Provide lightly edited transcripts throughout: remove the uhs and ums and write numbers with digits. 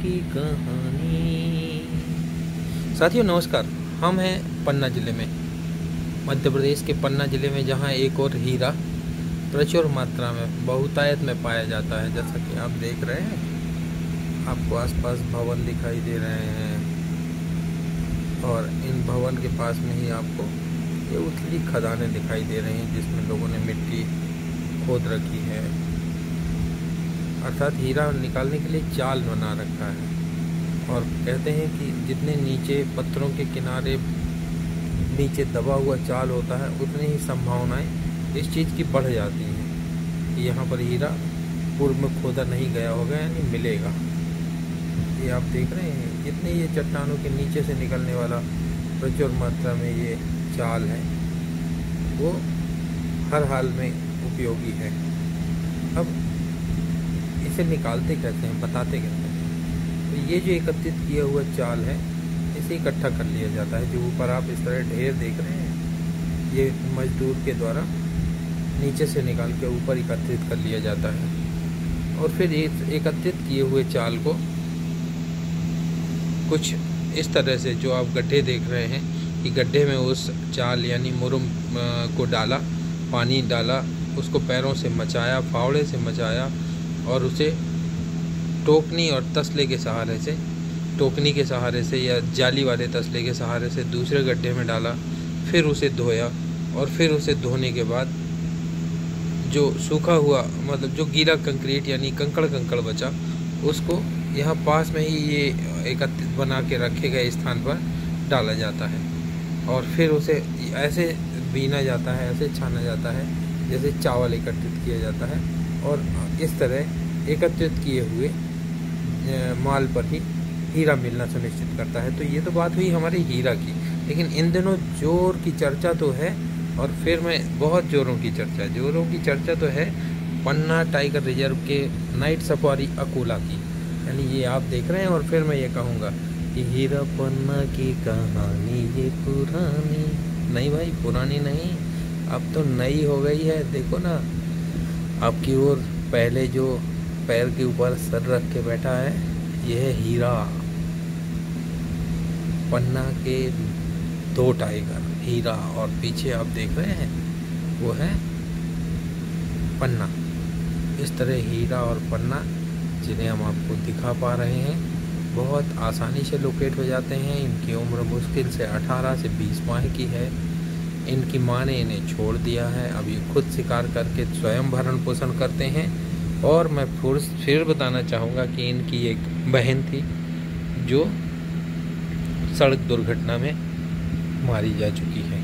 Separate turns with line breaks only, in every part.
की कहानी। साथियों नमस्कार, हम हैं पन्ना ज़िले में, मध्य प्रदेश के पन्ना ज़िले में, जहां एक और हीरा प्रचुर मात्रा में बहुतायत में पाया जाता है। जैसा कि आप देख रहे हैं, आपको आसपास भवन दिखाई दे रहे हैं और इन भवन के पास में ही आपको ये उथली खदानें दिखाई दे रही हैं जिसमें लोगों ने मिट्टी खोद रखी है, अर्थात हीरा निकालने के लिए जाल बना रखा है। और कहते हैं कि जितने नीचे पत्थरों के किनारे नीचे दबा हुआ जाल होता है, उतनी ही संभावनाएं इस चीज़ की बढ़ जाती हैं कि यहाँ पर हीरा पूर्व में खोदा नहीं गया होगा, यानी मिलेगा। ये आप देख रहे हैं, जितने ये चट्टानों के नीचे से निकलने वाला प्रचुर मात्रा में ये जाल है, वो हर हाल में उपयोगी है। अब इसे निकालते कैसे हैं, बताते कैसे हैं। तो ये जो एकत्रित किया हुआ जाल है, इसे इकट्ठा कर लिया जाता है। जो ऊपर आप इस तरह ढेर देख रहे हैं, ये मजदूर के द्वारा नीचे से निकाल के ऊपर एकत्रित कर लिया जाता है। और फिर इस एकत्रित किए हुए जाल को कुछ इस तरह से, जो आप गड्ढे देख रहे हैं, कि गड्ढे में उस जाल यानी मुरुम को डाला, पानी डाला, उसको पैरों से मचाया, फावड़े से मचाया और उसे टोकनी और तसले के सहारे से, टोकनी के सहारे से या जाली वाले तसले के सहारे से दूसरे गड्ढे में डाला, फिर उसे धोया और फिर उसे धोने के बाद जो सूखा हुआ, मतलब जो गीला कंक्रीट यानी कंकड़ बचा, उसको यहाँ पास में ही ये एकत्रित बना के रखे गए स्थान पर डाला जाता है और फिर उसे ऐसे बीना जाता है, ऐसे छाना जाता है जैसे चावल एकत्रित किया जाता है। और इस तरह एकत्रित किए हुए माल पर ही हीरा मिलना सुनिश्चित करता है। तो ये तो बात हुई हमारे हीरा की, लेकिन इन दिनों जोर की चर्चा तो है, और फिर मैं बहुत जोरों की चर्चा तो है पन्ना टाइगर रिजर्व के नाइट सफारी अकोला की। यानी ये आप देख रहे हैं, और फिर मैं ये कहूँगा कि हीरा पन्ना की कहानी ये पुरानी नहीं भाई, पुरानी नहीं, अब तो नई हो गई है। देखो ना, आपकी ओर पहले जो पैर के ऊपर सर रख के बैठा है, यह है हीरा। पन्ना के 2 टाइगर, हीरा, और पीछे आप देख रहे हैं वो है पन्ना। इस तरह हीरा और पन्ना, जिन्हें हम आपको दिखा पा रहे हैं, बहुत आसानी से लोकेट हो जाते हैं। इनकी उम्र मुश्किल से 18 से 20 माह की है। इनकी माँ ने इन्हें छोड़ दिया है। अब ये खुद शिकार करके स्वयं भरण पोषण करते हैं। और मैं फिर बताना चाहूँगा कि इनकी एक बहन थी जो सड़क दुर्घटना में मारी जा चुकी है।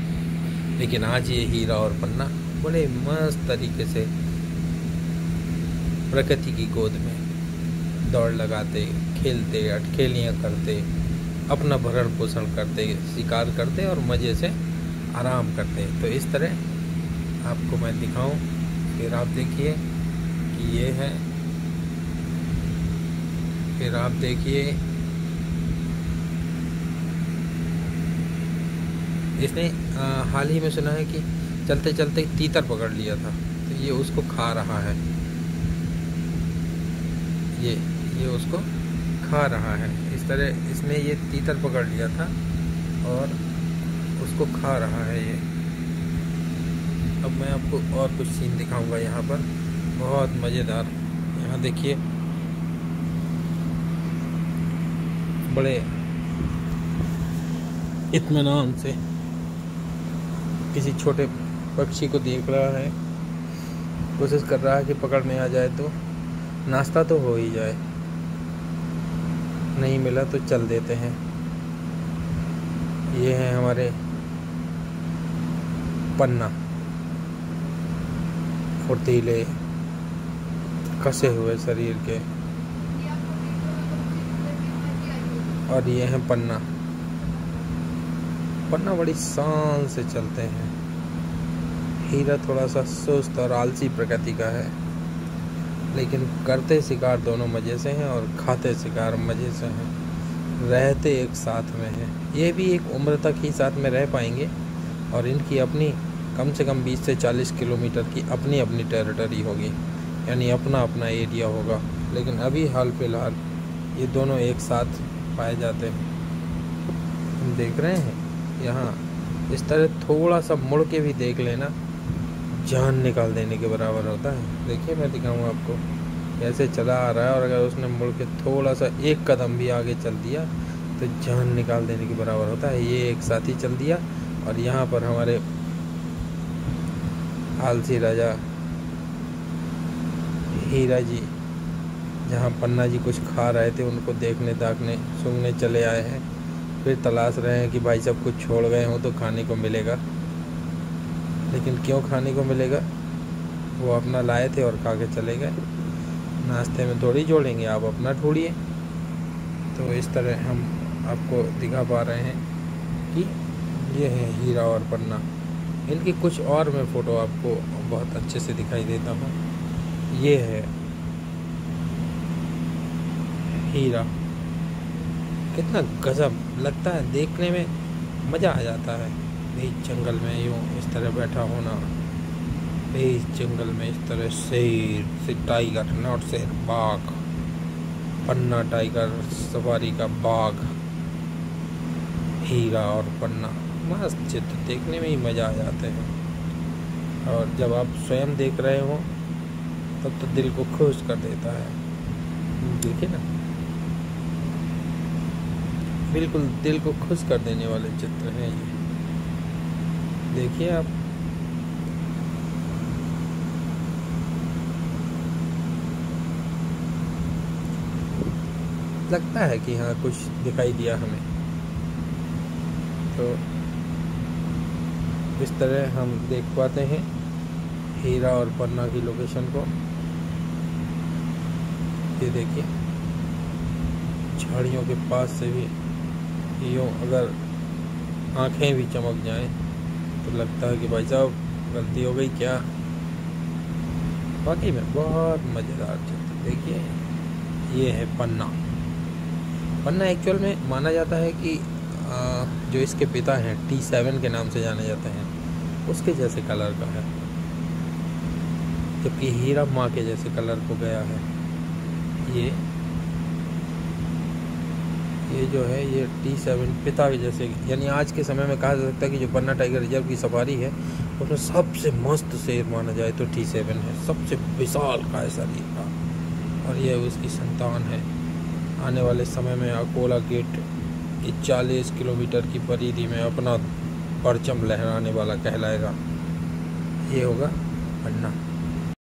लेकिन आज ये हीरा और पन्ना बड़े मस्त तरीके से प्रकृति की गोद में दौड़ लगाते, खेलते, अटखेलियाँ करते, अपना भरण पोषण करते, शिकार करते और मज़े से आराम करते। तो इस तरह आपको मैं दिखाऊं, फिर आप देखिए कि ये है, फिर आप देखिए इसने हाल ही में सुना है कि चलते चलते तीतर पकड़ लिया था, तो ये उसको खा रहा है। ये उसको खा रहा है। इस तरह इसने ये तीतर पकड़ लिया था और उसको खा रहा है ये। अब मैं आपको और कुछ सीन दिखाऊंगा यहाँ पर, बहुत मज़ेदार। यहाँ देखिए, बड़े इत्मीनान से किसी छोटे पक्षी को देख रहा है, कोशिश कर रहा है कि पकड़ में आ जाए तो नाश्ता तो हो ही जाए, नहीं मिला तो चल देते हैं। ये हैं हमारे पन्ना, फुर्तीले, कसे हुए शरीर के, और ये हैं पन्ना। पन्ना बड़ी शान से चलते हैं। हीरा थोड़ा सा सुस्त और आलसी प्रकृति का है, लेकिन करते शिकार दोनों मज़े से हैं और खाते शिकार मज़े से हैं। रहते एक साथ में हैं। ये भी एक उम्र तक ही साथ में रह पाएंगे और इनकी अपनी कम से कम 20 से 40 किलोमीटर की अपनी अपनी टेरिटरी होगी, यानी अपना अपना एरिया होगा। लेकिन अभी हाल फिलहाल ये दोनों एक साथ पाए जाते हैं। हम देख रहे हैं यहाँ इस तरह थोड़ा सा मुड़ के भी देख लेना, जान निकाल देने के बराबर होता है। देखिए मैं दिखाऊंगा आपको, ऐसे चला आ रहा है और अगर उसने मुड़ के थोड़ा सा एक कदम भी आगे चल दिया तो जान निकाल देने के बराबर होता है। ये एक साथ ही चल दिया और यहाँ पर हमारे आलसी राजा हीरा जी, जहाँ पन्ना जी कुछ खा रहे थे, उनको देखने दाखने सूंघने चले आए हैं। फिर तलाश रहे हैं कि भाई साहब कुछ छोड़ गए हों तो खाने को मिलेगा, लेकिन क्यों खाने को मिलेगा, वो अपना लाए थे और खा के चले गए। नाश्ते में थोड़ी जोड़ेंगे, आप अपना ढूंढिए। तो इस तरह हम आपको दिखा पा रहे हैं कि ये है हीरा और पन्ना। इनकी कुछ और मैं फ़ोटो आपको बहुत अच्छे से दिखाई देता हूँ। ये है हीरा, कितना गजब लगता है देखने में, मज़ा आ जाता है। बीच जंगल में यूँ इस तरह बैठा होना, बीच जंगल में इस तरह शेर से टाइगर, नॉट शेर, बाघ, पन्ना टाइगर सफारी का बाघ, हीरा और पन्ना, मस्त चित्र देखने में ही मज़ा आ जाते हैं। और जब आप स्वयं देख रहे हो तब तो दिल को खुश कर देता है। देखिए ना, बिल्कुल दिल को खुश कर देने वाले चित्र हैं ये। देखिए आप, लगता है कि हाँ कुछ दिखाई दिया हमें। तो इस तरह हम देख पाते हैं हीरा और पन्ना की लोकेशन को। ये देखिए, झाड़ियों के पास से भी यूँ अगर आंखें भी चमक जाएं तो लगता है कि भाई साहब गलती हो गई क्या। वाकई में बहुत मज़ेदार चित्र। देखिए ये है पन्ना। पन्ना एक्चुअल में माना जाता है कि जो इसके पिता हैं T7 के नाम से जाने जाते हैं, उसके जैसे कलर का है, जबकि हीरा माँ के जैसे कलर को गया है। ये जो है ये T7 पिता के जैसे, यानी आज के समय में कहा जा सकता है कि जो पन्ना टाइगर रिजर्व की सफारी है उसमें सबसे मस्त शेर माना जाए तो T7 है, सबसे विशाल का शरीर का, और यह उसकी संतान है। आने वाले समय में अकोला गेट की 40 किलोमीटर की परिधि में अपना परचम लहराने वाला कहलाएगा। ये होगा पन्ना।